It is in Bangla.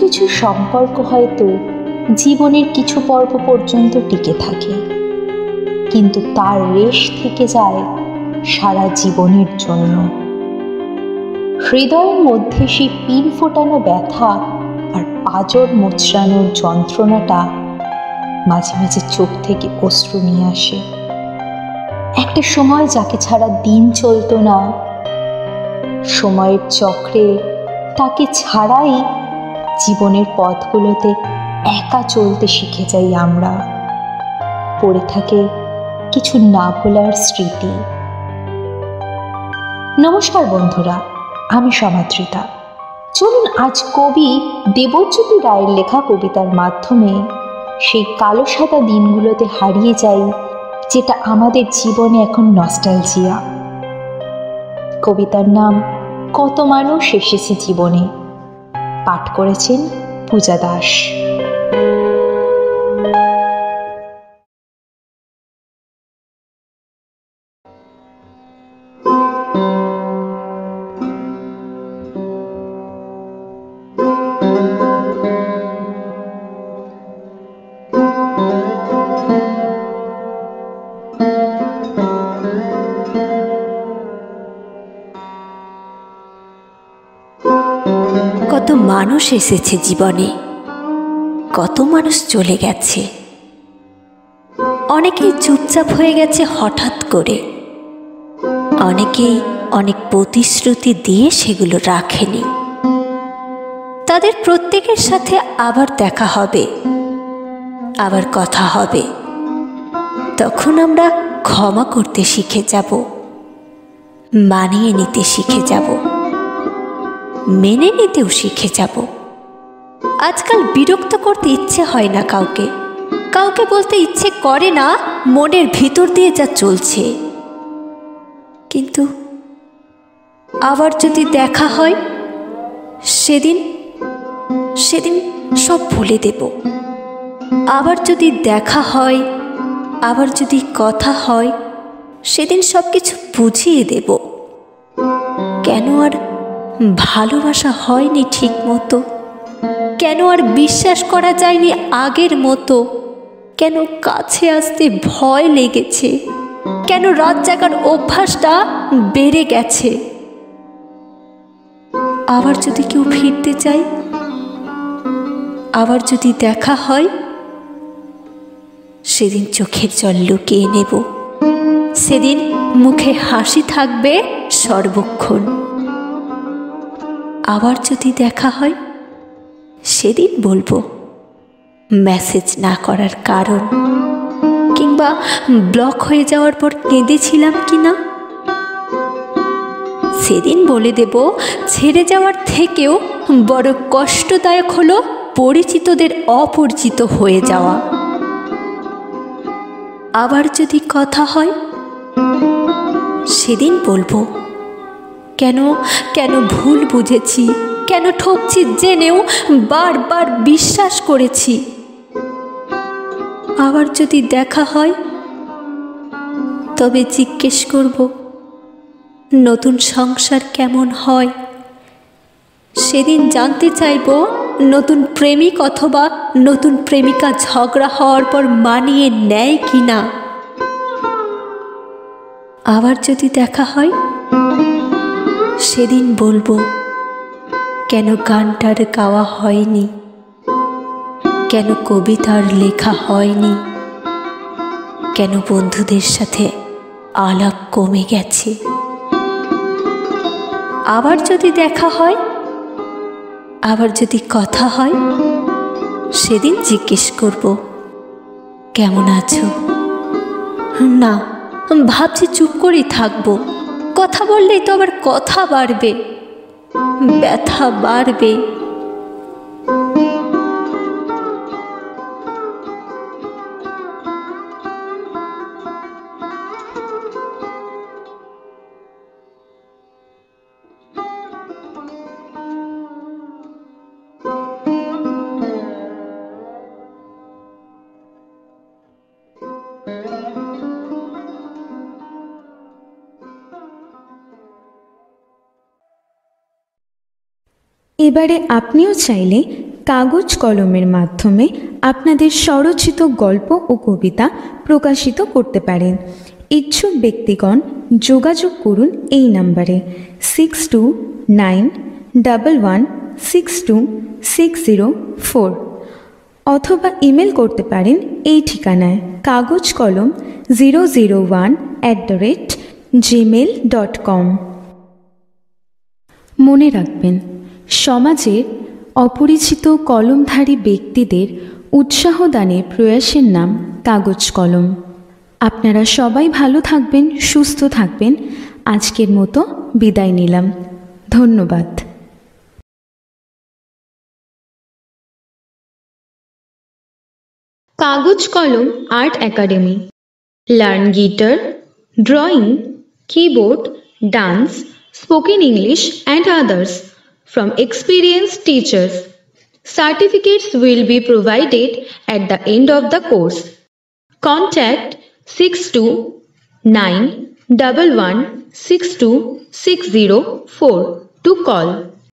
কিছু সম্পর্ক হয়তো জীবনের কিছু পর্ব পর্যন্ত টিকে থাকে, কিন্তু তার রেশ থেকে যায় সারা জীবনের জন্য। হৃদয়ের মধ্যে সেই পিন ফোটানো ব্যথা আর পাঁজর মোচড়ানোর যন্ত্রণাটা মাঝে মাঝে চোখ থেকে অশ্রু নিয়ে আসে। একটা সময় যাকে ছাড়া দিন চলতো না, সময়ের চক্রে তাকে ছাড়াই জীবনের পথগুলোতে একা চলতে শিখে যাই আমরা। পড়ে থাকে কিছু না ভোলার স্মৃতি। নমস্কার বন্ধুরা, আমি সমাদৃতা। চলুন আজ কবি দেবজ্যোতি রায়ের লেখা কবিতার মাধ্যমে সেই কালো সাদা দিনগুলোতে হারিয়ে যাই, যেটা আমাদের জীবনে এখন নস্টালজিয়া। কবিতার নাম কত মানুষ এসেছে জীবনে। পাঠ করেছেন পূজা দাস। কত মানুষ এসেছে জীবনে, কত মানুষ চলে গেছে। অনেকেই চুপচাপ হয়ে গেছে হঠাৎ করে, অনেকেই অনেক প্রতিশ্রুতি দিয়ে সেগুলো রাখেনি। তাদের প্রত্যেকের সাথে আবার দেখা হবে, আবার কথা হবে। তখন আমরা ক্ষমা করতে শিখে যাব, মানিয়ে নিতে শিখে যাব, মেনে নিতেও শিখে যাব। আজকাল বিরক্ত করতে ইচ্ছে হয় না কাউকে, কাউকে বলতে ইচ্ছে করে না মনের ভিতর দিয়ে যা চলছে। কিন্তু আবার যদি দেখা হয়, সেদিন সব ভুলে দেব। আবার যদি দেখা হয়, আবার যদি কথা হয়, সেদিন সব কিছু বুঝিয়ে দেব। কেন আর ভালোবাসা হয়নি ঠিক মতো, কেন আর বিশ্বাস করা যায়নি আগের মতো, কেন কাছে আসতে ভয় লেগেছে, কেন রাত জাগার অভ্যাসটা বেড়ে গেছে। আবার যদি কেউ ফিরতে চায়, আবার যদি দেখা হয়, সেদিন চোখের জল লুকিয়ে নেব। সেদিন মুখে হাসি থাকবে সর্বক্ষণ। আবার যদি দেখা হয়, সেদিন বলবো মেসেজ না করার কারণ, কিংবা ব্লক হয়ে যাওয়ার পর কেঁদেছিলাম কিনা। সেদিন বলে দেব ছেড়ে যাওয়ার থেকেও বড় কষ্টদায়ক হলো পরিচিতদের অপরিচিত হয়ে যাওয়া। আবার যদি কথা হয়, সেদিন বলবো কেন ভুল বুঝেছি, কেন ঠকছি জেনেও বারবার বিশ্বাস করেছি। আবার যদি দেখা হয়, তবে জিজ্ঞেস করব নতুন সংসার কেমন হয়। সেদিন জানতে চাইব নতুন প্রেমিক অথবা নতুন প্রেমিকা ঝগড়া হওয়ার পর মানিয়ে নেয় কিনা। আবার যদি দেখা হয়, সেদিন বলবো কেন গানটার গাওয়া হয়নি, কেন কবিতার লেখা হয়নি, কেন বন্ধুদের সাথে আলাপ কমে গেছে। আবার যদি দেখা হয়, আবার যদি কথা হয়, সেদিন জিজ্ঞেস করব কেমন আছো। না, ভাবছি চুপ করেই থাকবো। কথা বললেই তো আবার কথা বাড়বে, ব্যথা বাড়বে। এবারে আপনিও চাইলে কাগজ কলমের মাধ্যমে আপনাদের স্বরচিত গল্প ও কবিতা প্রকাশিত করতে পারেন। ইচ্ছুক ব্যক্তিগণ যোগাযোগ করুন এই নাম্বারে 6291162604 অথবা ইমেল করতে পারেন এই ঠিকানায় kagojkolom001@gmail.com। মনে রাখবেন, সমাজের অপরিচিত কলমধারী ব্যক্তিদের উৎসাহ দানের প্রয়াসের নাম কাগজ কলম। আপনারা সবাই ভালো থাকবেন, সুস্থ থাকবেন। আজকের মতো বিদায় নিলাম। ধন্যবাদ। কাগজ কলম art academy. Learn guitar, drawing, keyboard, dance, spoken English and others from experienced teachers. Certificates will be provided at the end of the course. Contact 6291162604 to call